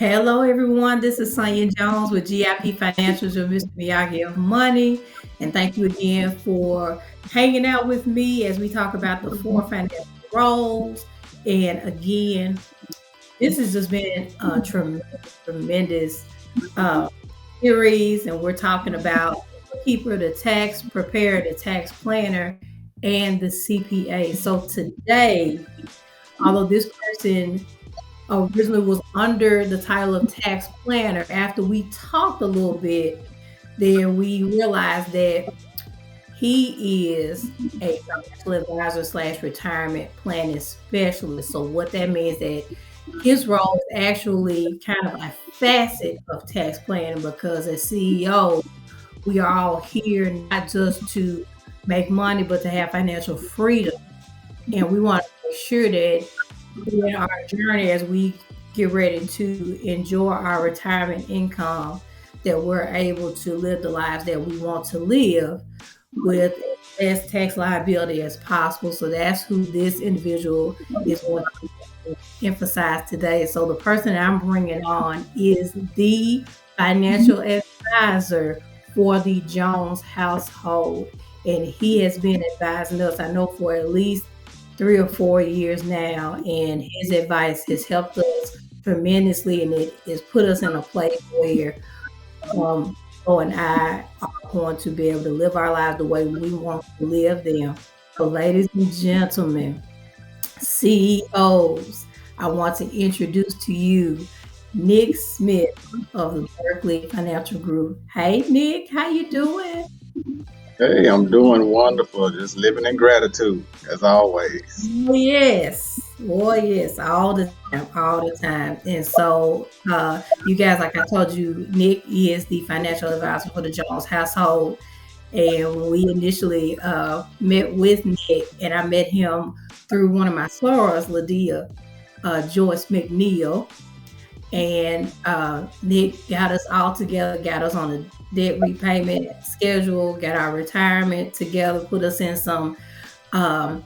Hello, everyone. This is Sonia Jones with GIP Financials, your Mr. Miyagi of Money. And thank you again for hanging out with me as we talk about the four financial roles. And again, this has just been a tremendous uh, series. And we're talking about the keeper, the tax preparer, the tax planner, and the CPA. So today, although this person originally was under the title of tax planner. After we talked a little bit, then we realized that he is a financial advisor slash retirement planning specialist. So what that means that his role is actually kind of a facet of tax planning because as CEO, we are all here not just to make money, but to have financial freedom. And we want to make sure that in our journey as we get ready to enjoy our retirement income, that we're able to live the lives that we want to live with as tax liability as possible. So that's who this individual is going to emphasize today. So the person I'm bringing on is the financial advisor for the Jones household. And he has been advising us, I know, for at least 3 or 4 years now, and his advice has helped us tremendously, and it has put us in a place where Bo and I are going to be able to live our lives the way we want to live them. So, ladies and gentlemen, CEOs, I want to introduce to you Nick Smith of the Berkly Financial Group. Hey, Nick, how you doing? Hey, I'm doing wonderful. Just living in gratitude as always. Oh, yes. Oh, yes. All the time. All the time. And so, you guys, like I told you, Nick is the financial advisor for the Jones household. And when we initially met with Nick, and I met him through one of my sorors, Lydia Joyce McNeil. And Nick got us all together, got us on a debt repayment schedule, got our retirement together, put us in some um,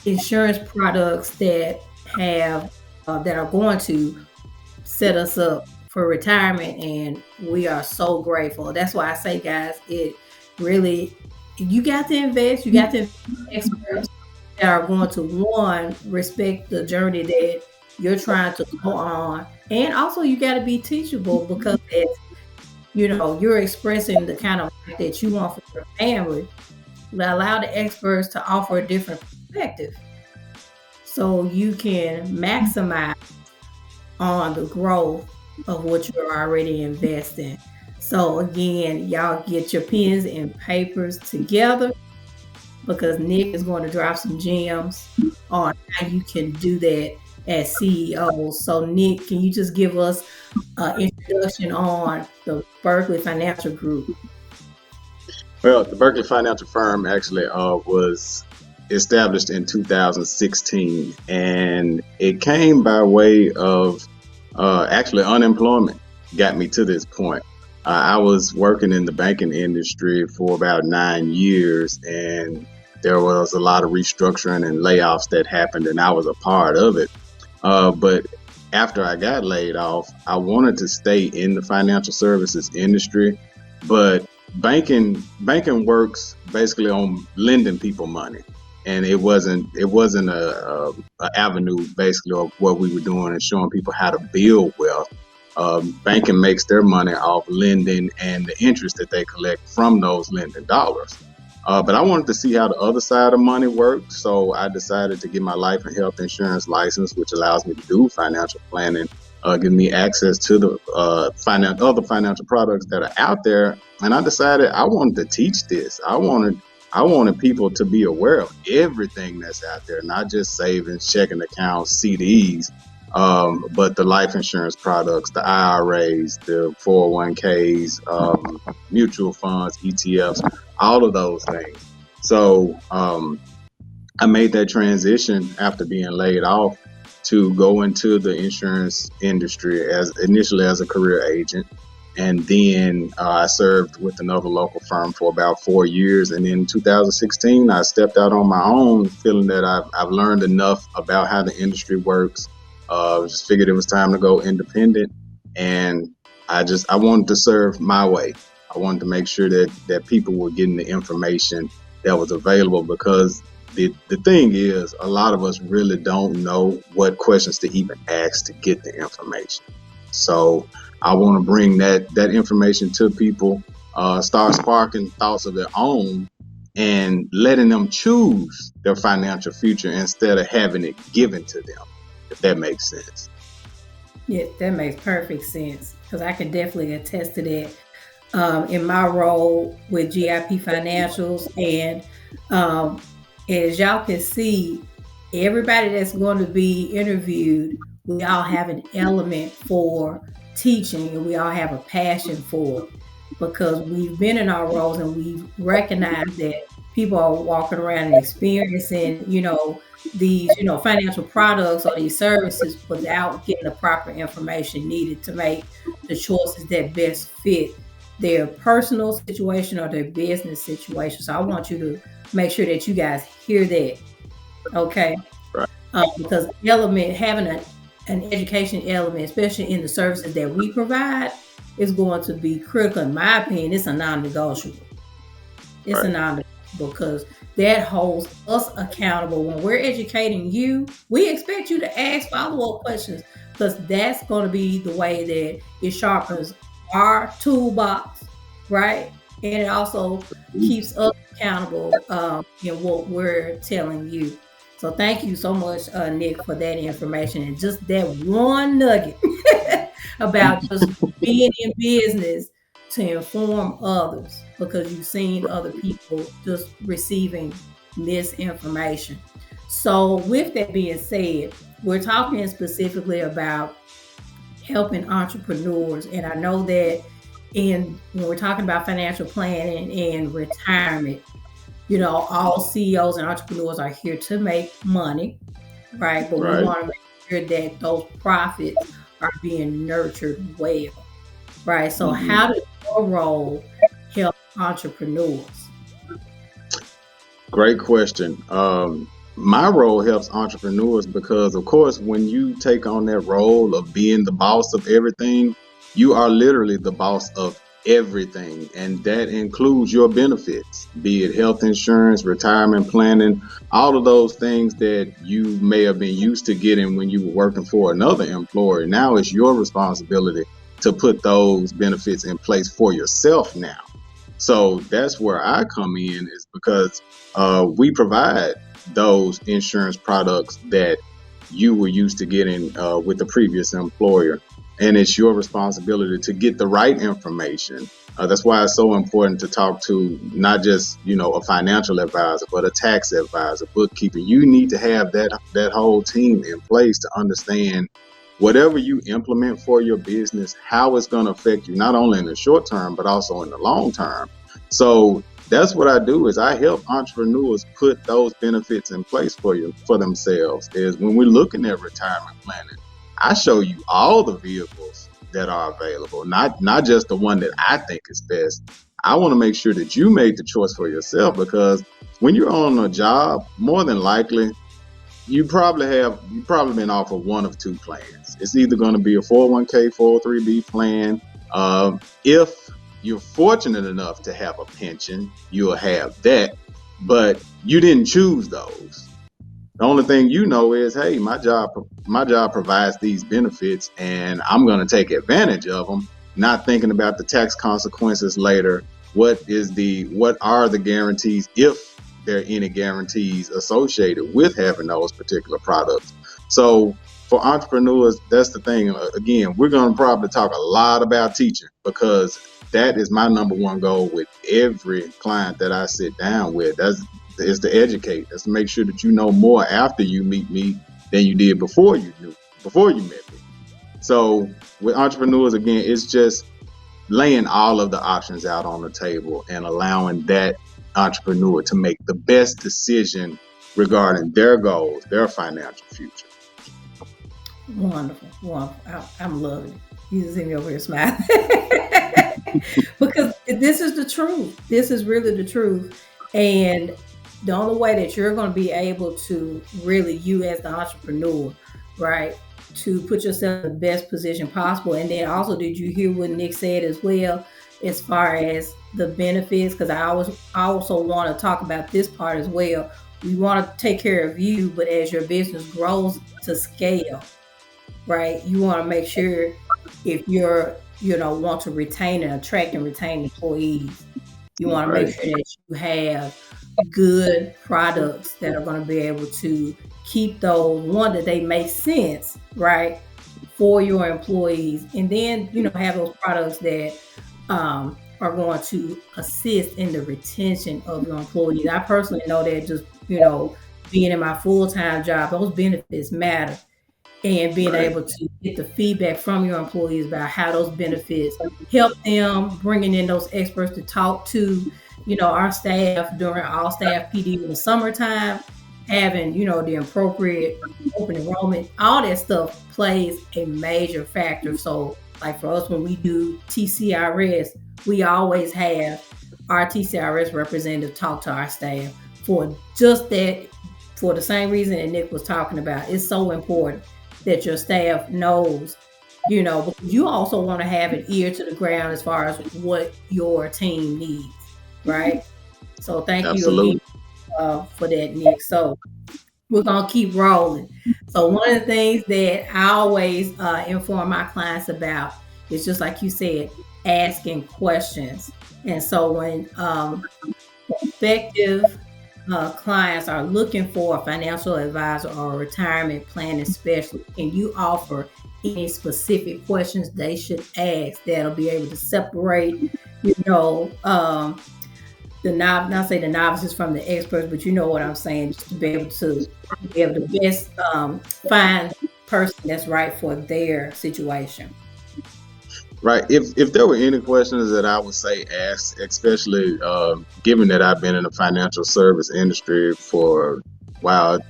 insurance products that have that are going to set us up for retirement, and we are so grateful. That's why I say, guys, it really you got to invest. You got to invest in experts that are going to one respect the journey that you're trying to go on, and also you got to be teachable because you're expressing the kind of life that you want for your family. Allow the experts to offer a different perspective so you can maximize on the growth of what you're already investing. So again, y'all get your pens and papers together because Nick is going to drop some gems on how you can do that as CEO. So Nick, can you just give us an introduction on the Berkly Financial Group? Well, the Berkeley Financial Firm actually was established in 2016, and it came by way of actually unemployment got me to this point. I was working in the banking industry for about 9 years, and there was a lot of restructuring and layoffs that happened, and I was a part of it. But after I got laid off, I wanted to stay in the financial services industry, but banking works basically on lending people money, and it wasn't a avenue basically of what we were doing and showing people how to build wealth. Banking makes their money off lending and the interest that they collect from those lending dollars. But I wanted to see how the other side of money worked, so I decided to get my life and health insurance license, which allows me to do financial planning, give me access to the other financial products that are out there. And I decided I wanted to teach this. I wanted people to be aware of everything that's out there, not just savings, checking accounts, CDs, but the life insurance products, the IRAs, the 401ks, mutual funds, ETFs, all of those things. So I made that transition after being laid off to go into the insurance industry as initially as a career agent. And then I served with another local firm for about 4 years. And in 2016, I stepped out on my own, feeling that I've learned enough about how the industry works. Just figured it was time to go independent. And I wanted to serve my way. I wanted to make sure that people were getting the information that was available, because the thing is, a lot of us really don't know what questions to even ask to get the information. So I want to bring that information to people, start sparking thoughts of their own, and letting them choose their financial future instead of having it given to them, if that makes sense. Yeah, that makes perfect sense because I can definitely attest to that in my role with GIP Financials. And um, as y'all can see, everybody that's going to be interviewed, we all have an element for teaching and we all have a passion for it because we've been in our roles and we've recognized that people are walking around and experiencing, these, financial products or these services without getting the proper information needed to make the choices that best fit their personal situation or their business situation. So I want you to make sure that you guys hear that, okay? Right. Because element having an education element, especially in the services that we provide, is going to be critical. In my opinion, it's a non-negotiable. It's a Right. non-negotiable because that holds us accountable. When we're educating you, we expect you to ask follow-up questions because that's going to be the way that it sharpens our toolbox, right? And it also keeps us accountable in what we're telling you. So thank you so much, Nick, for that information and just that one nugget about just being in business to inform others because you've seen other people just receiving misinformation. So, with that being said, we're talking specifically about helping entrepreneurs, and I know that when we're talking about financial planning and retirement, all CEOs and entrepreneurs are here to make money, right? But we Right. want to make sure that those profits are being nurtured well, right? So, Mm-hmm. how does your role help entrepreneurs? Great question. My role helps entrepreneurs because, of course, when you take on that role of being the boss of everything, you are literally the boss of everything. And that includes your benefits, be it health insurance, retirement planning, all of those things that you may have been used to getting when you were working for another employer. Now it's your responsibility to put those benefits in place for yourself now. So that's where I come in, is because we provide those insurance products that you were used to getting with the previous employer. And it's your responsibility to get the right information. That's why it's so important to talk to not just, a financial advisor, but a tax advisor, bookkeeper. You need to have that whole team in place to understand whatever you implement for your business, how it's going to affect you, not only in the short term, but also in the long term. So that's what I do, is I help entrepreneurs put those benefits in place for themselves. Is when we're looking at retirement planning, I show you all the vehicles that are available, not just the one that I think is best. I want to make sure that you made the choice for yourself, because when you're on a job, more than likely you probably been offered one of two plans. It's either going to be a 401k, 403b plan. If you're fortunate enough to have a pension, you'll have that, but you didn't choose those. The only thing you know is, hey, my job provides these benefits, and I'm going to take advantage of them, not thinking about the tax consequences later. What are the guarantees, if there are any guarantees associated with having those particular products? So for entrepreneurs, that's the thing. Again, we're going to probably talk a lot about teaching, because that is my number one goal with every client that I sit down with. Is to educate. Is to make sure that you know more after you meet me than you did before you met me. So with entrepreneurs, again, it's just laying all of the options out on the table and allowing that entrepreneur to make the best decision regarding their goals, their financial future. Wonderful, wonderful. I'm loving it. You just see me over here smiling because this is the truth. This is really the truth, and the only way that you're going to be able to really, you as the entrepreneur, right? To put yourself in the best position possible. And then also, did you hear what Nick said as well, as far as the benefits? Because I also want to talk about this part as well. We want to take care of you, but as your business grows to scale, right? You want to make sure if you're, want to retain and attract and retain employees, you want to make Right. sure that you have good products that are going to be able to keep those, one, that they make sense, right, for your employees, and then have those products that are going to assist in the retention of your employees. I personally know that just being in my full-time job, those benefits matter, and being Right. able to get the feedback from your employees about how those benefits help them, bringing in those experts to talk to, our staff during all staff PD in the summertime, having, the appropriate open enrollment, all that stuff plays a major factor. So like for us, when we do TCRS, we always have our TCRS representative talk to our staff for just that, for the same reason that Nick was talking about. It's so important that your staff knows, but you also want to have an ear to the ground as far as what your team needs, right? So thank you again Absolutely. for that, Nick. So we're going to keep rolling. So one of the things that I always inform my clients about is, just like you said, asking questions. And so when prospective clients are looking for a financial advisor or a retirement planning specialist, can you offer any specific questions they should ask that'll be able to separate, not say the novices from the experts, but you know what I'm saying, just to be able to best find the person that's right for their situation. Right. If there were any questions that I would say ask, especially given that I've been in the financial service industry for over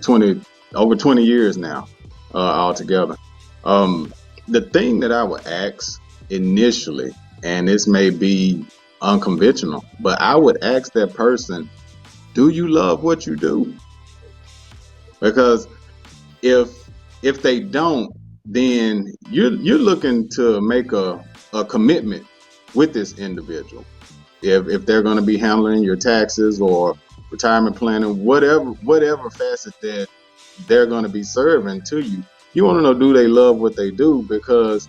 20 years now, altogether. The thing that I would ask initially, and this may be unconventional, but I would ask that person, do you love what you do? Because if they don't, then you're looking to make a commitment with this individual. If they're going to be handling your taxes or retirement planning, whatever facet that they're going to be serving to you, you want to know, do they love what they do? Because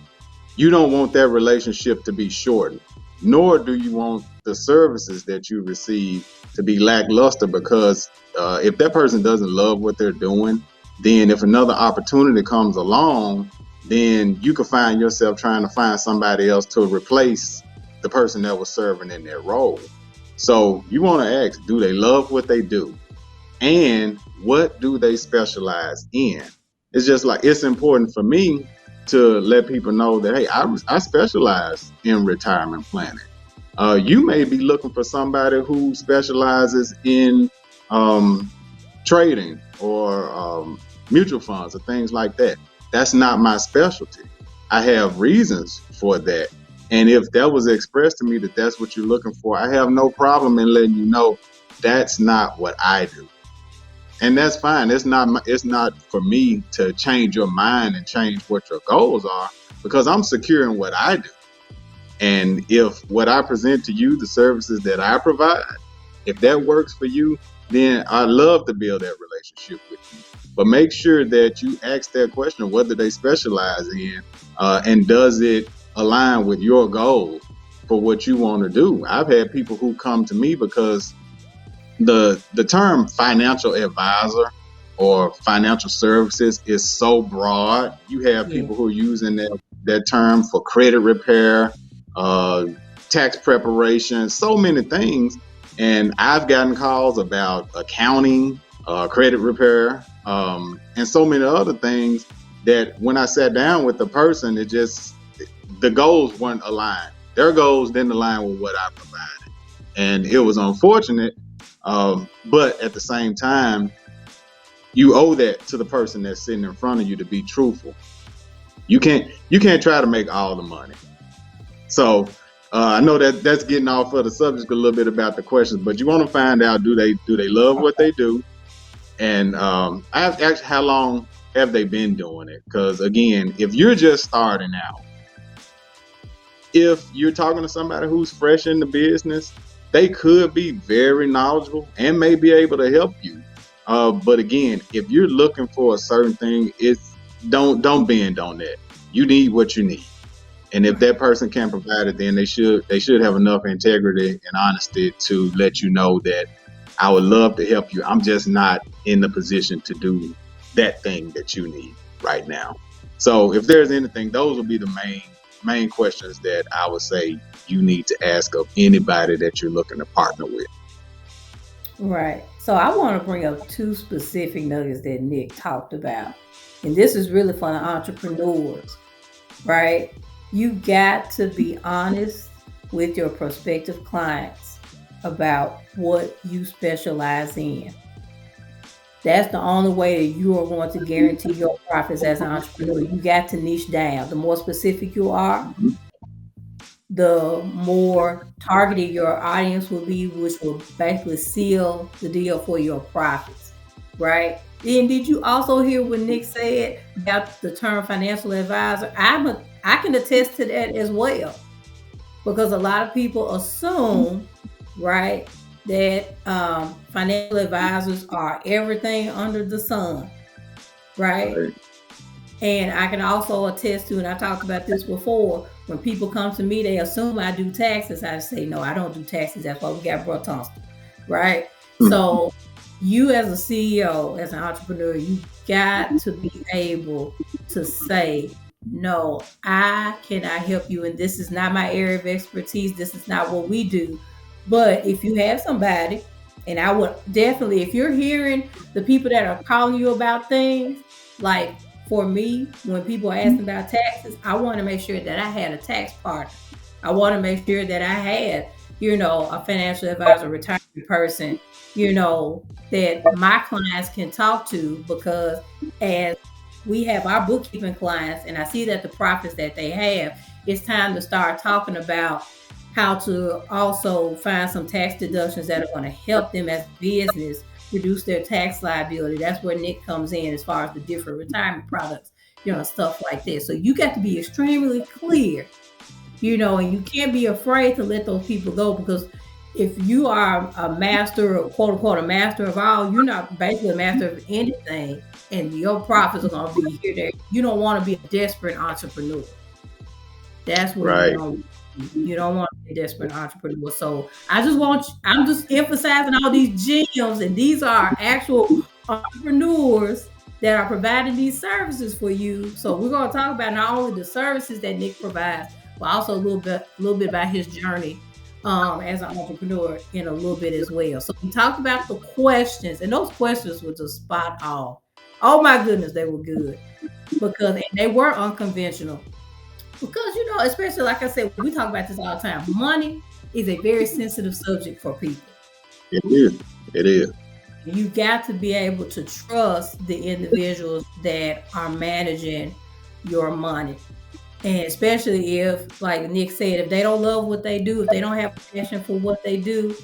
you don't want that relationship to be shortened, nor do you want the services that you receive to be lackluster, because if that person doesn't love what they're doing, then if another opportunity comes along, then you could find yourself trying to find somebody else to replace the person that was serving in their role. So you want to ask, do they love what they do? And what do they specialize in? It's just like, it's important for me to let people know that, hey, I specialize in retirement planning. You may be looking for somebody who specializes in trading or mutual funds or things like that. That's not my specialty. I have reasons for that. And if that was expressed to me that that's what you're looking for, I have no problem in letting you know that's not what I do. And that's fine. It's not for me to change your mind and change what your goals are, because I'm secure in what I do. And if what I present to you, the services that I provide, if that works for you, then I'd love to build that relationship with you. But make sure that you ask that question, whether they specialize in, and does it align with your goals for what you want to do. I've had people who come to me because the term financial advisor or financial services is so broad. You have people who are using that term for credit repair, tax preparation, so many things. And I've gotten calls about accounting, credit repair, and so many other things that when I sat down with the person, the goals weren't aligned. Their goals didn't align with what I provided. And it was unfortunate, but at the same time, you owe that to the person that's sitting in front of you to be truthful. You can't try to make all the money. So I know that's getting off of the subject a little bit about the questions, but you want to find out, do they love what they do? And I have asked, how long have they been doing it? Because again, if you're just starting out, if you're talking to somebody who's fresh in the business, they could be very knowledgeable and may be able to help you. But again, if you're looking for a certain thing, it's don't bend on that. You need what you need. And if that person can provide it, then they should have enough integrity and honesty to let you know that I would love to help you. I'm just not in the position to do that thing that you need right now. So if there's anything, those will be the main questions that I would say you need to ask of anybody that you're looking to partner with. Right. So I want to bring up two specific nuggets that Nick talked about. And this is really for the entrepreneurs, right? You got to be honest with your prospective clients about what you specialize in. That's the only way that you are going to guarantee your profits as an entrepreneur. You got to niche down. The more specific you are, Mhm. the more targeted your audience will be, which will basically seal the deal for your profits, right? And did you also hear what Nick said about the term financial advisor? I can attest to that as well, because a lot of people assume, right, that financial advisors are everything under the sun, right? Right. And I can also attest to, and I talked about this before, when people come to me, they assume I do taxes. I say, no, I don't do taxes. That's why we got Bro Thompson, right? Mhm. So you as a CEO, as an entrepreneur, you got to be able to say, no, I cannot help you. And this is not my area of expertise. This is not what we do. But if you have somebody, and I would definitely, if you're hearing the people that are calling you about things, like for me, when people ask me about taxes, I want to make sure that I had a tax partner. I want to make sure that I had, a financial advisor, retirement person, that my clients can talk to, because as we have our bookkeeping clients and I see that the profits that they have, it's time to start talking about how to also find some tax deductions that are going to help them as a business reduce their tax liability. That's where Nick comes in as far as the different retirement products, stuff like that. So you got to be extremely clear, and you can't be afraid to let those people go, because if you are a master, or quote unquote, a master of all, you're not basically a master of anything, and your profits are going to be here. There, you don't want to be a desperate entrepreneur. That's where you Right. don't. You don't want to be a desperate entrepreneur. So I'm just emphasizing all these gems, and these are actual entrepreneurs that are providing these services for you. So we're going to talk about not only the services that Nick provides, but also a little bit about his journey as an entrepreneur in a little bit as well. So we talked about the questions, and those questions were just spot on. Oh my goodness, they were good, because and they were unconventional. Because, especially like I said, we talk about this all the time. Money is a very sensitive subject for people. It is. It is. You got to be able to trust the individuals that are managing your money. And especially if, like Nick said, if they don't love what they do, if they don't have passion for what they do,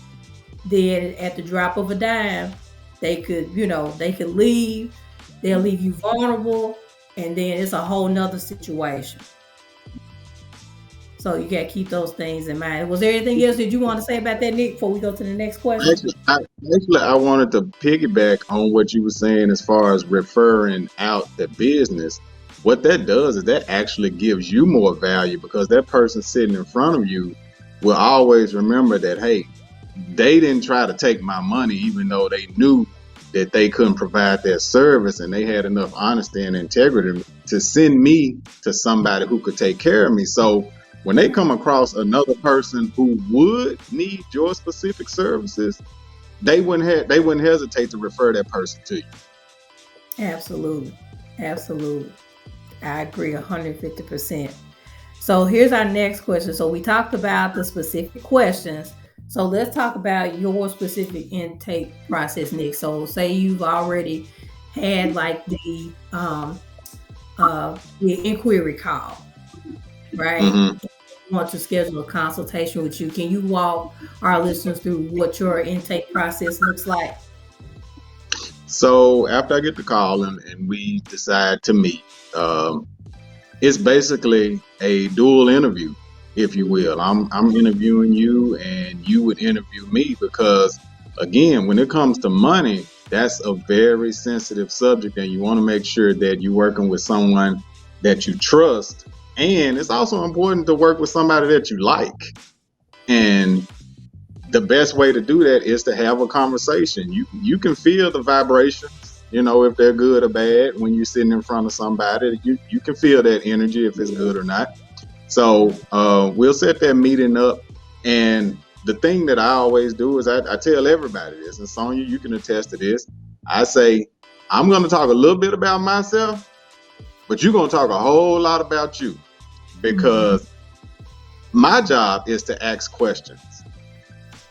then at the drop of a dime, they could leave. They'll leave you vulnerable, and then it's a whole nother situation. So you got to keep those things in mind. Was there anything else that you want to say about that, Nick, before we go to the next question? Actually, I wanted to piggyback on what you were saying as far as referring out the business. What that does is that actually gives you more value, because that person sitting in front of you will always remember that, hey, they didn't try to take my money, even though they knew that they couldn't provide that service, and they had enough honesty and integrity to send me to somebody who could take care of me. So when they come across another person who would need your specific services, they wouldn't hesitate to refer that person to you. Absolutely. Absolutely. I agree 150%. So here's our next question. So we talked about the specific questions. So let's talk about your specific intake process, Nick. So say you've already had like the inquiry call, right? Hmm. Want to schedule a consultation with you. Can you walk our listeners through what your intake process looks like? So after I get the call and we decide to meet, um, it's basically a dual interview, if you will. I'm interviewing you, and you would interview me because, again, when it comes to money, that's a very sensitive subject, and you want to make sure that you're working with someone that you trust, and it's also important to work with somebody that you like. And the best way to do that is to have a conversation. You can feel the vibrations, if they're good or bad when you're sitting in front of somebody. You can feel that energy if it's good or not. So we'll set that meeting up. And the thing that I always do is I tell everybody this, and Sonia, you can attest to this. I say, I'm going to talk a little bit about myself, but you're going to talk a whole lot about you, because my job is to ask questions.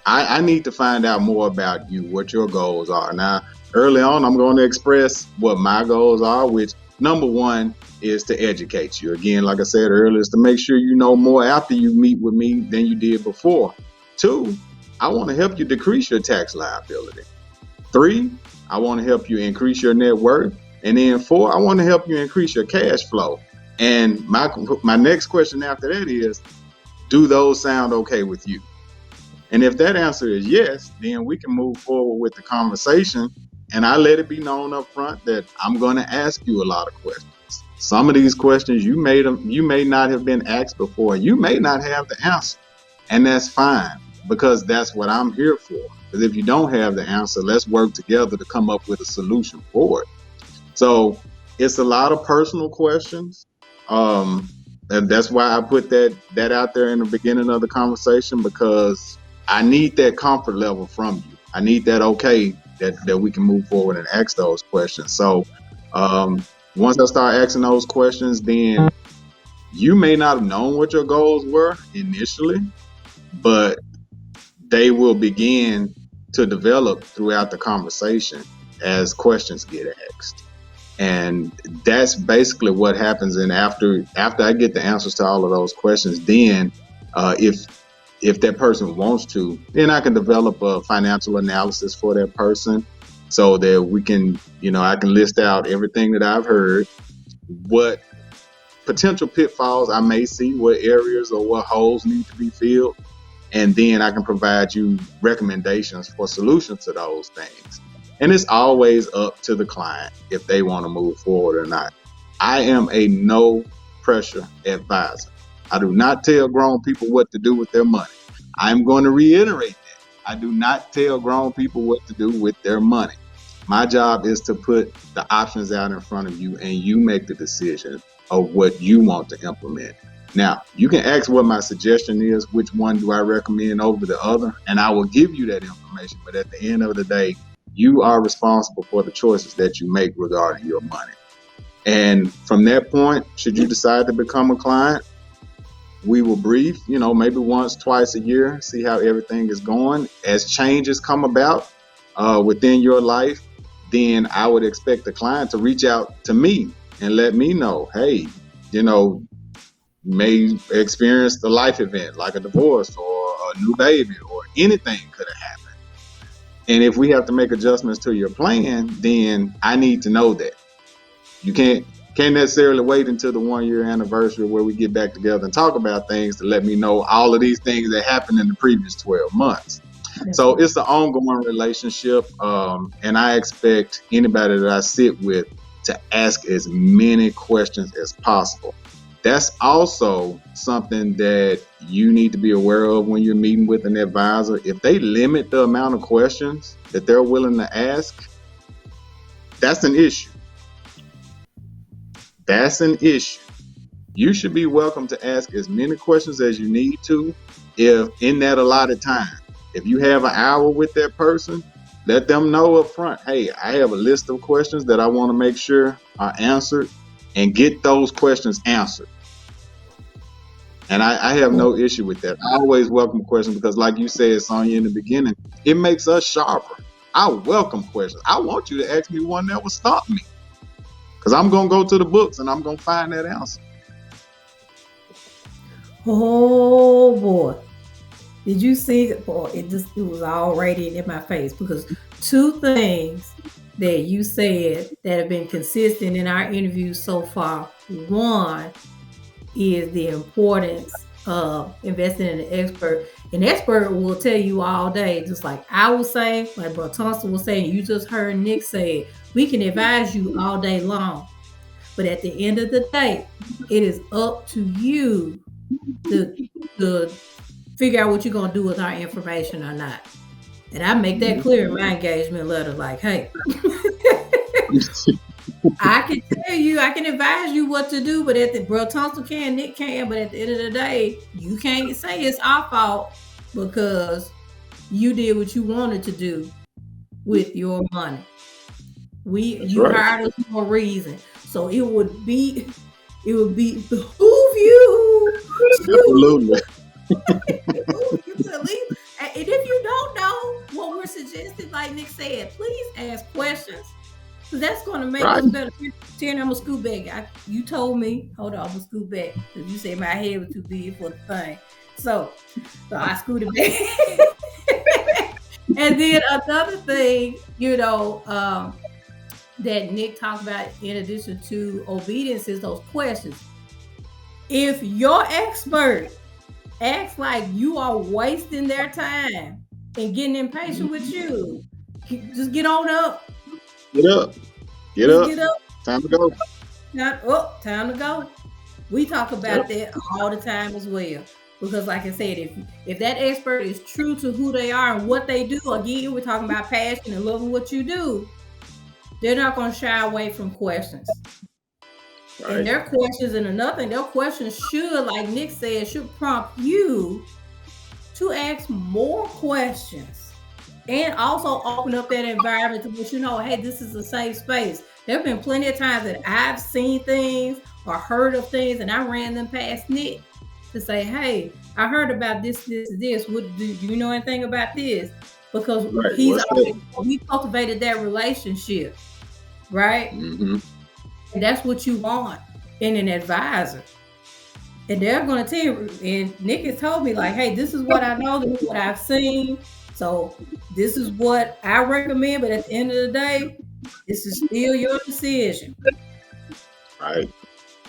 I need to find out more about you, what your goals are. Now, early on, I'm going to express what my goals are, which number one is to educate you. Again, like I said earlier, is to make sure you know more after you meet with me than you did before. Two, I want to help you decrease your tax liability. Three, I want to help you increase your net worth. And then four, I want to help you increase your cash flow. And my next question after that is, do those sound okay with you? And if that answer is yes, then we can move forward with the conversation. And I let it be known up front that I'm going to ask you a lot of questions. Some of these questions you may not have been asked before. You may not have the answer. And that's fine, because that's what I'm here for. Because if you don't have the answer, let's work together to come up with a solution for it. So it's a lot of personal questions. And that's why I put that out there in the beginning of the conversation, because I need that comfort level from you. I need that okay that we can move forward and ask those questions. So once I start asking those questions, then you may not have known what your goals were initially, but they will begin to develop throughout the conversation as questions get asked. And that's basically what happens. And after I get the answers to all of those questions, then if that person wants to, then I can develop a financial analysis for that person, so that we can, I can list out everything that I've heard, what potential pitfalls I may see, what areas or what holes need to be filled. And then I can provide you recommendations for solutions to those things. And it's always up to the client if they want to move forward or not. I am a no pressure advisor. I do not tell grown people what to do with their money. I'm going to reiterate that. I do not tell grown people what to do with their money. My job is to put the options out in front of you, and you make the decision of what you want to implement. Now, you can ask what my suggestion is, which one do I recommend over the other, and I will give you that information. But at the end of the day, you are responsible for the choices that you make regarding your money. And from that point, should you decide to become a client, we will brief, maybe once, twice a year, see how everything is going. As changes come about within your life, then I would expect the client to reach out to me and let me know, hey, may experience the life event like a divorce or a new baby, or anything could have happened. And if we have to make adjustments to your plan, then I need to know that. You can't necessarily wait until the 1 year anniversary where we get back together and talk about things to let me know all of these things that happened in the previous 12 months. So it's an ongoing relationship. And I expect anybody that I sit with to ask as many questions as possible. That's also something that you need to be aware of when you're meeting with an advisor. If they limit the amount of questions that they're willing to ask, that's an issue. That's an issue. You should be welcome to ask as many questions as you need to, if in that allotted time. If you have an hour with that person, let them know up front, hey, I have a list of questions that I want to make sure are answered, and get those questions answered. And I have no issue with that. I always welcome questions because, like you said, Sonia, in the beginning, it makes us sharper. I welcome questions. I want you to ask me one that will stop me, because I'm going to go to the books and I'm going to find that answer. Oh boy. Did you see it? Boy, it was already in my face, because two things that you said that have been consistent in our interviews so far. One is the importance of investing in an expert. An expert will tell you all day, just like I will say, like Bro Thompson was saying, you just heard Nick say it. We can advise you all day long. But at the end of the day, it is up to you to figure out what you're going to do with our information or not. And I make that clear in my engagement letter, like, hey, I can tell you, I can advise you what to do, but at the Bro Thompson can, Nick can, but at the end of the day, you can't say it's our fault because you did what you wanted to do with your money. You right. hired us for a reason. So it would behoove you Absolutely. to leave. And if you don't know what we're suggesting, like Nick said, please ask questions. Because that's going to make Right. us better. Taryn, I'm going to scoot back. You told me, hold on, I'm going to scoot back. Because you said my head was too big for the thing. So I scooted back. And then another thing, that Nick talked about in addition to obedience is those questions. If your expert acts like you are wasting their time and getting impatient with you, just get on up. Get up. Get Just up. get up. Time to go. Time to go. We talk about that all the time as well. Because like I said, if that expert is true to who they are and what they do, again, we're talking about passion and loving what you do, they're not going to shy away from questions. Right. And their questions, and another thing, their questions should, like Nick said, should prompt you to ask more questions and also open up that environment to let you know, hey, this is a safe space. There have been plenty of times that I've seen things or heard of things and I ran them past Nick to say, hey, I heard about this. What do you know anything about this? Because we cultivated that relationship, right? Mm-hmm. And that's what you want in an advisor. And they're going to tell you, and Nick has told me, like, hey, this is what I know, this is what I've seen. So this is what I recommend. But at the end of the day, this is still your decision. Right.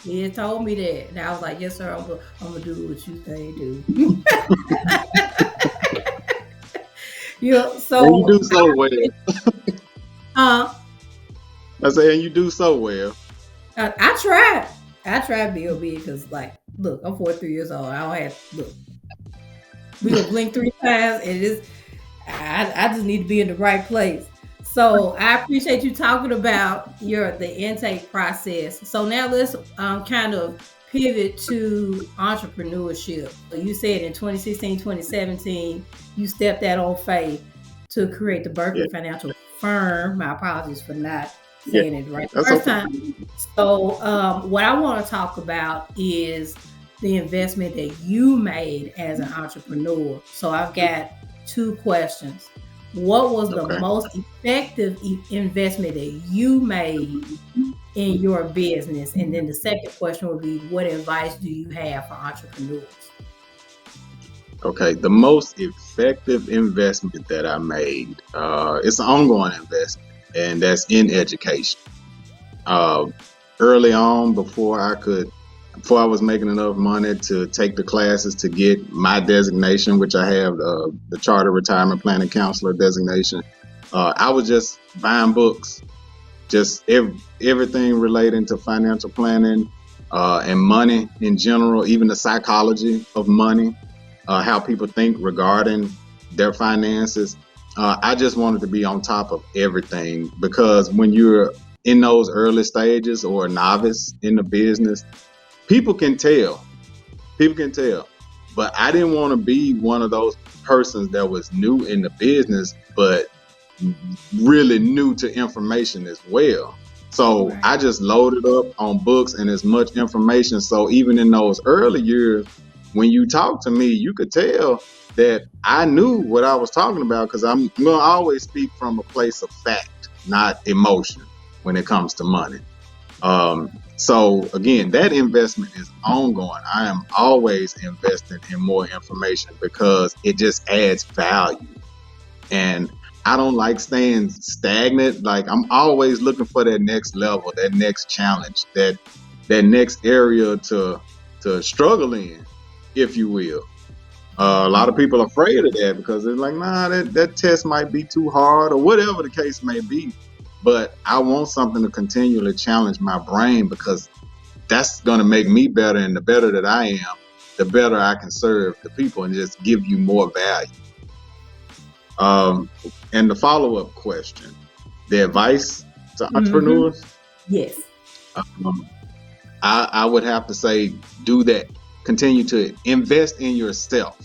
He had told me that. And I was like, yes, sir, I'm going to do what you say do. So and you do so well. I say, and you do so well. I tried B.O.B. because, like, look, I'm 43 years old. I don't have, look, we gonna blink 3 times and I just need to be in the right place. So I appreciate you talking about the intake process. So now let's kind of pivot to entrepreneurship. So you said in 2016, 2017, you stepped out on faith to create the Berkly Financial Firm. My apologies for not saying it right the first time. So what I want to talk about is the investment that you made as an entrepreneur. So I've got 2 questions. What was the most effective investment that you made in your business? And then the second question would be, what advice do you have for entrepreneurs? Okay, the most effective investment that I made, it's an ongoing investment, and that's in education. Early on, before I was making enough money to take the classes to get my designation, which I have the Charter Retirement Planning Counselor designation, I was just buying books, just everything relating to financial planning and money in general, even the psychology of money, how people think regarding their finances. I just wanted to be on top of everything, because when you're in those early stages or a novice in the business, people can tell, but I didn't want to be one of those persons that was new in the business, but really new to information as well. So I just loaded up on books and as much information. So even in those early years, when you talk to me, you could tell that I knew what I was talking about, because I'm going to always speak from a place of fact, not emotion when it comes to money. So again, that investment is ongoing. I am always investing in more information because it just adds value. And I don't like staying stagnant. Like I'm always looking for that next level, that next challenge, that next area to struggle in, if you will. A lot of people are afraid of that because they're like, nah, that test might be too hard or whatever the case may be. But I want something to continually challenge my brain because that's going to make me better. And the better that I am, the better I can serve the people and just give you more value. And the follow-up question, the advice to entrepreneurs? Yes. I would have to say, do that. Continue to invest in yourself.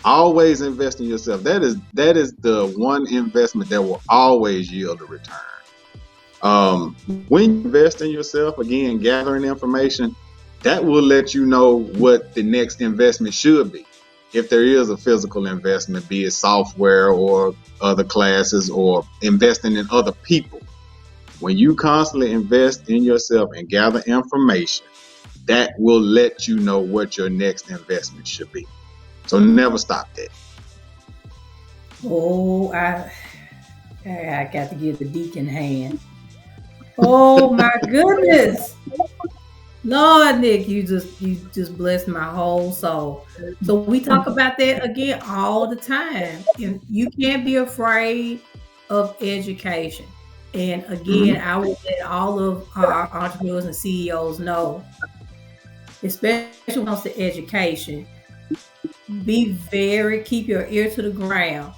Always invest in yourself. That is the one investment that will always yield a return. When you invest in yourself, again, gathering information, that will let you know what the next investment should be. If there is a physical investment, be it software or other classes or investing in other people. When you constantly invest in yourself and gather information, that will let you know what your next investment should be. So never stop that. Oh, I got to give the deacon hand. Oh my goodness. Lord, Nick, you just blessed my whole soul. So we talk about that again all the time. And you can't be afraid of education. And again, I will let all of our entrepreneurs and CEOs know, especially when it comes to education, keep your ear to the ground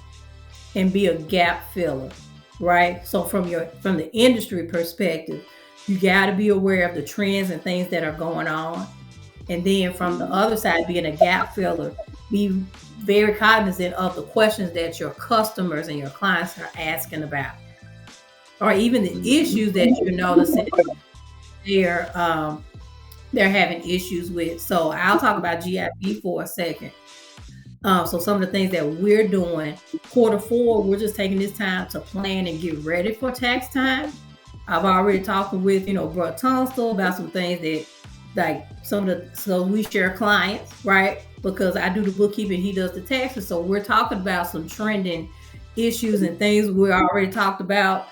and be a gap filler, right? So from the industry perspective, you got to be aware of the trends and things that are going on. And then from the other side, being a gap filler, be very cognizant of the questions that your customers and your clients are asking about, or even the issues that you're noticing they're having issues with. So I'll talk about GIP for a second. So some of the things that we're doing, Q4, we're just taking this time to plan and get ready for tax time. I've already talked with, Bro Tunstall about some things that, like so we share clients, right? Because I do the bookkeeping, he does the taxes. So we're talking about some trending issues and things we already talked about,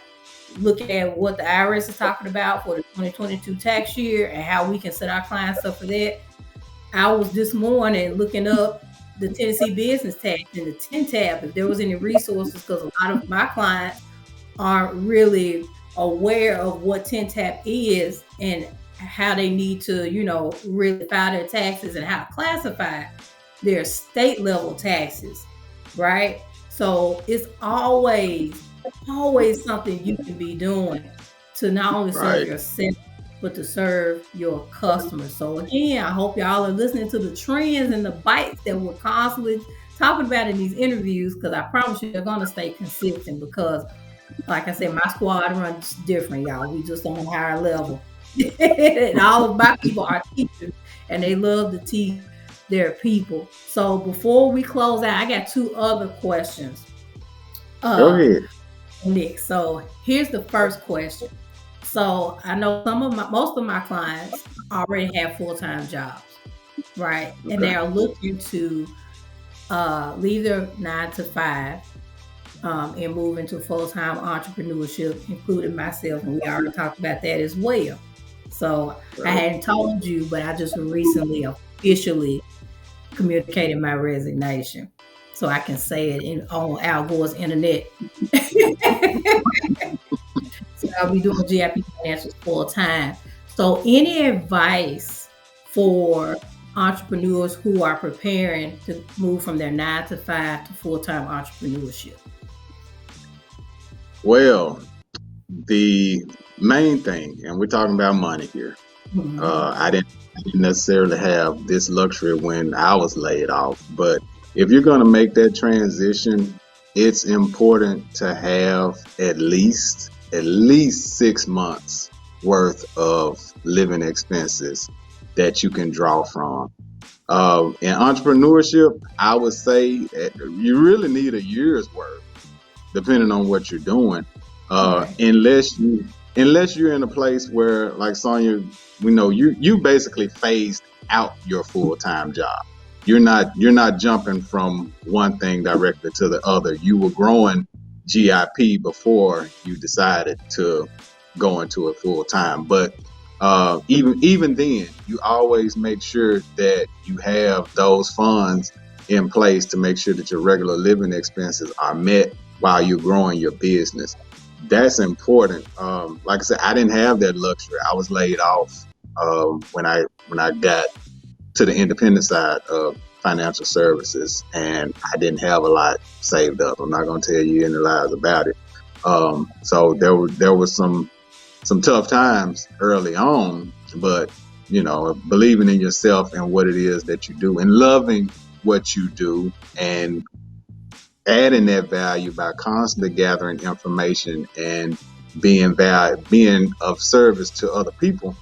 looking at what the IRS is talking about for the 2022 tax year and how we can set our clients up for that. I was this morning looking up the Tennessee business tax and the 10 tab, if there was any resources, because a lot of my clients aren't really aware of what 10 tab is and how they need to, really file their taxes and how to classify their state level taxes, right? So it's always something you can be doing to not only serve yourself, but to serve your customers. So again, I hope y'all are listening to the trends and the bites that we're constantly talking about in these interviews, because I promise you they're going to stay consistent because, like I said, my squad runs different, y'all. We just on a higher level. And all of my people are teachers, and they love to teach their people. So before we close out, I got two other questions. Go ahead. Nick, so here's the first question. So I know most of my clients already have full-time jobs, right? Okay. And they are looking to leave their 9 to 5 and move into full-time entrepreneurship, including myself. And we already talked about that as well. So I hadn't told you, but I just recently officially communicated my resignation. So I can say it on Al Gore's internet. So I'll be doing GIP Financials full time. So any advice for entrepreneurs who are preparing to move from their 9 to 5 to full-time entrepreneurship? Well, the main thing, and we're talking about money here. I didn't necessarily have this luxury when I was laid off, but if you're going to make that transition, it's important to have at least 6 months worth of living expenses that you can draw from. In entrepreneurship, I would say you really need a year's worth, depending on what you're doing. Unless you're in a place where, like Sonia, we know you basically phased out your full-time job. You're not jumping from one thing directly to the other. You were growing GIP before you decided to go into it full time. But even then, you always make sure that you have those funds in place to make sure that your regular living expenses are met while you're growing your business. That's important. Like I said, I didn't have that luxury. I was laid off when I got to the independent side of financial services, and I didn't have a lot saved up. I'm not going to tell you any lies about it. So there was some tough times early on, but believing in yourself and what it is that you do and loving what you do and adding that value by constantly gathering information and being of service to other people,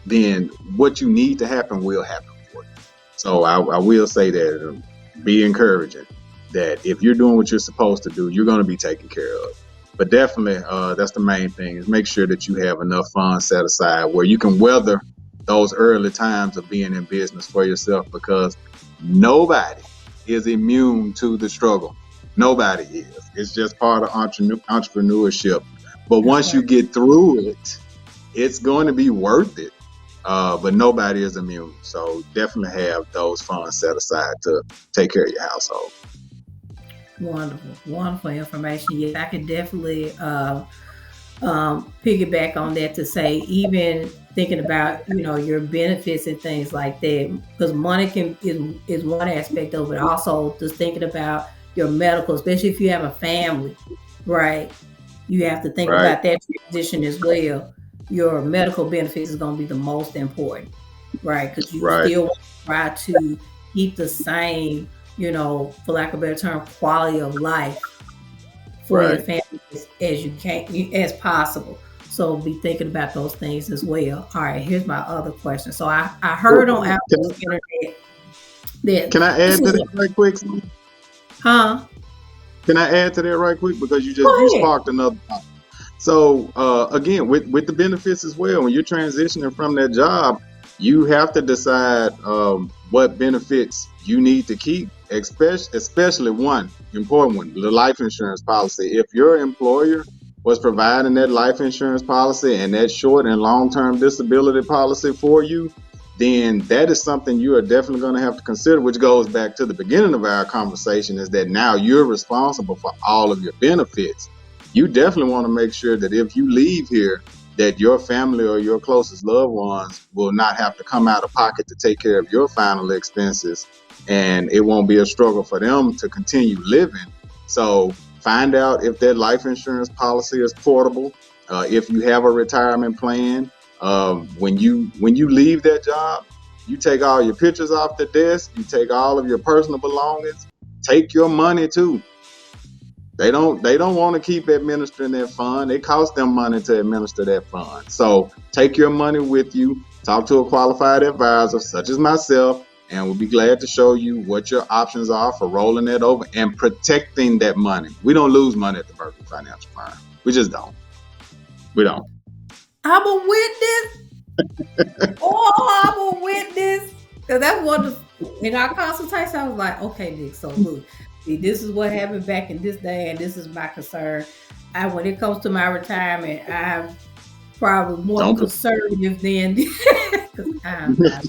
then what you need to happen will happen for you. So I will say that be encouraging that if you're doing what you're supposed to do, you're going to be taken care of. But definitely, that's the main thing, is make sure that you have enough funds set aside where you can weather those early times of being in business for yourself, because nobody is immune to the struggle. Nobody is. It's just part of entrepreneurship. But once you get through it, it's going to be worth it. But nobody is immune. So definitely have those funds set aside to take care of your household. Wonderful information. Yes, I could definitely piggyback on that to say, even thinking about your benefits and things like that, because money is one aspect of it. Also, just thinking about your medical, especially if you have a family, right? You have to think about that transition as well. Your medical benefits is going to be the most important, right? Because you still want to try to keep the same, for lack of a better term, quality of life for your family as you can, as possible. So be thinking about those things as well. All right, here's my other question. So I heard on Apple's internet that. Can I add to that right quick? Huh? Can I add to that right quick? Because you sparked another topic. So again, with the benefits as well, when you're transitioning from that job, you have to decide what benefits you need to keep, especially one important one, the life insurance policy. If your employer was providing that life insurance policy and that short and long-term disability policy for you, then that is something you are definitely going to have to consider, which goes back to the beginning of our conversation, is that now you're responsible for all of your benefits. You definitely want to make sure that if you leave here, that your family or your closest loved ones will not have to come out of pocket to take care of your final expenses, and it won't be a struggle for them to continue living. So find out if that life insurance policy is portable. If you have a retirement plan, when you leave that job, you take all your pictures off the desk, you take all of your personal belongings, take your money too. They don't want to keep administering that fund. It costs them money to administer that fund. So take your money with you, talk to a qualified advisor such as myself, and we'll be glad to show you what your options are for rolling that over and protecting that money. We don't lose money at the Berkly Financial Firm. We just don't. We don't. I'm a witness. I'm a witness. Because that's what in our consultation, I was like, okay, Nick, so look, see, this is what happened back in this day, and this is my concern. When it comes to my retirement, I'm probably more conservative than because I'm not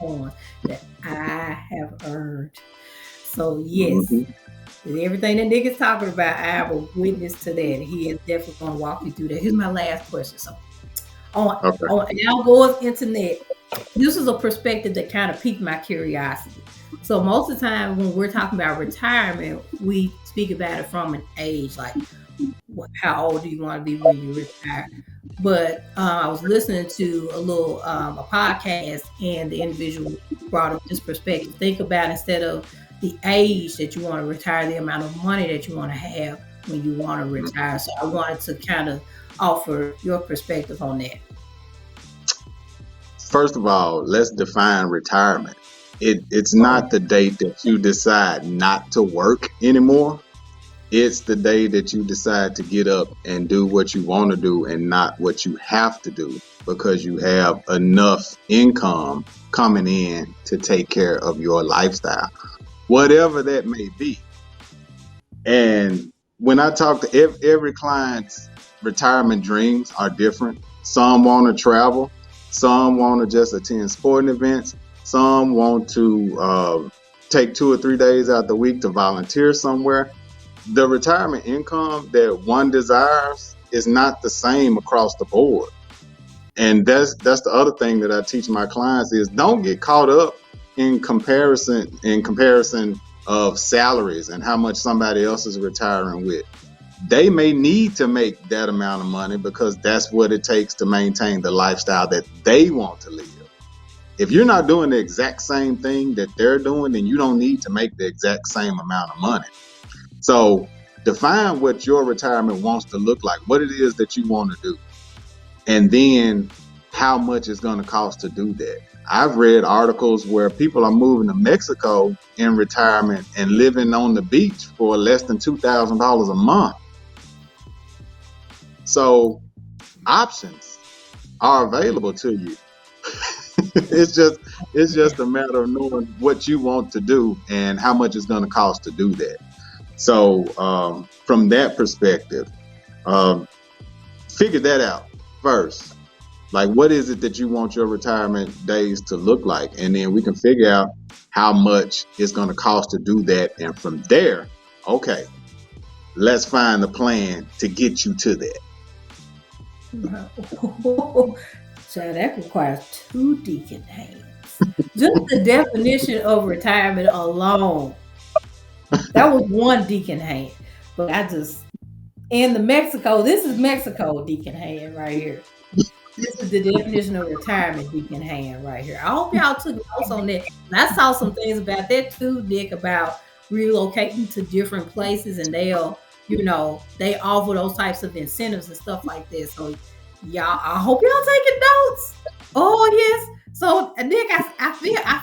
on that I have earned. So yes, everything that Nick is talking about, I have a witness to that. He is definitely going to walk you through that. Here's my last question. So on Algo's internet, this is a perspective that kind of piqued my curiosity. So most of the time when we're talking about retirement, we speak about it from an age, like how old do you want to be when you retire? But I was listening to a podcast, and the individual brought up this perspective. Think about, instead of the age that you want to retire, the amount of money that you want to have when you want to retire. So I wanted to kind of offer your perspective on that. First of all, let's define retirement. It's not the date that you decide not to work anymore. It's the day that you decide to get up and do what you want to do and not what you have to do, because you have enough income coming in to take care of your lifestyle, whatever that may be. And when I talk to every client's retirement dreams are different. Some want to travel, some want to just attend sporting events, some want to take 2 or 3 days out the week to volunteer somewhere. The retirement income that one desires is not the same across the board. And that's the other thing that I teach my clients is don't get caught up in comparison of salaries and how much somebody else is retiring with. They may need to make that amount of money because that's what it takes to maintain the lifestyle that they want to live. If you're not doing the exact same thing that they're doing, then you don't need to make the exact same amount of money. So define what your retirement wants to look like, what it is that you want to do, and then how much it's going to cost to do that. I've read articles where people are moving to Mexico in retirement and living on the beach for less than $2,000 a month. So options are available to you. It's just a matter of knowing what you want to do and how much it's going to cost to do that. So from that perspective, figure that out first. Like, what is it that you want your retirement days to look like? And then we can figure out how much it's going to cost to do that. And from there, okay, let's find a plan to get you to that. So that requires 2 deacon hands. Just the definition of retirement alone. That was 1 deacon hand. But and this is Mexico deacon hand right here. This is the definition of retirement deacon hand right here. I hope y'all took notes on that. And I saw some things about that too, Nick, about relocating to different places, and they offer those types of incentives and stuff like this. So y'all, I hope y'all taking notes. Oh yes. So Nick, I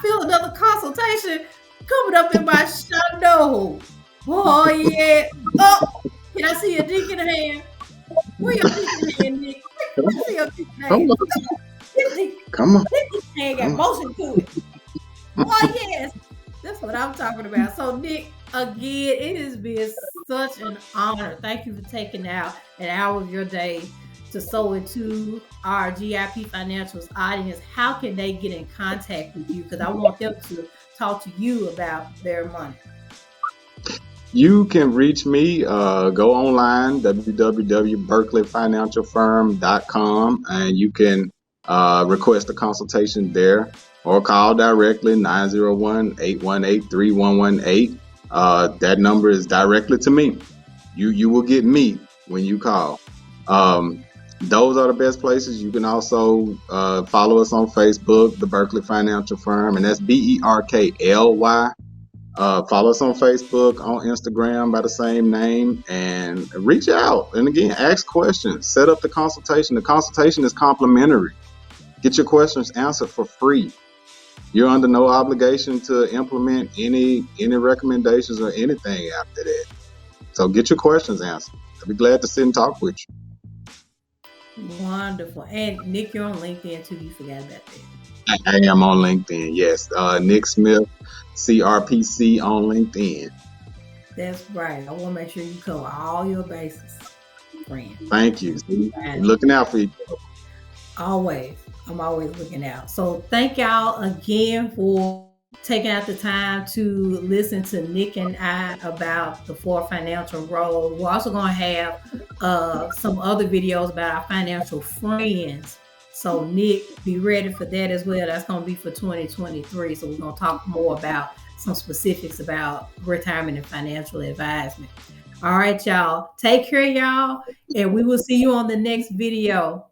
feel another consultation coming up in my shadow. Oh yeah. Oh, can I see a deacon hand? Where your deacon hand, Nick? Come on. Ain't got motion to it. Oh yes, that's what I'm talking about. So Nick, again, it has been such an honor. Thank you for taking out an hour of your day to sow into our GIP Financials audience. How can they get in contact with you? Because I want them to talk to you about their money. You can reach me, go online, www.berklyfinancialfirm.com, and you can request a consultation there or call directly 901-818-3118. That number is directly to me. You will get me when you call. Those are the best places. You can also follow us on Facebook, the Berkly Financial Firm, and that's BERKLY. Follow us on Facebook, on Instagram by the same name, and reach out. And again, ask questions. Set up the consultation. The consultation is complimentary. Get your questions answered for free. You're under no obligation to implement any recommendations or anything after that. So get your questions answered. I'll be glad to sit and talk with you. Wonderful. And Nick, you're on LinkedIn too. You forgot about that. I am on LinkedIn, yes. Nick Smith, CRPC on LinkedIn. That's right. I want to make sure you cover all your bases, friend. Thank you. Looking out for you. Always. I'm always looking out. So thank y'all again for taking out the time to listen to Nick and I about the 4 financial roles. We're also going to have some other videos about our financial friends. So Nick, be ready for that as well. That's going to be for 2023. So we're going to talk more about some specifics about retirement and financial advisement. All right, y'all. Take care, y'all. And we will see you on the next video.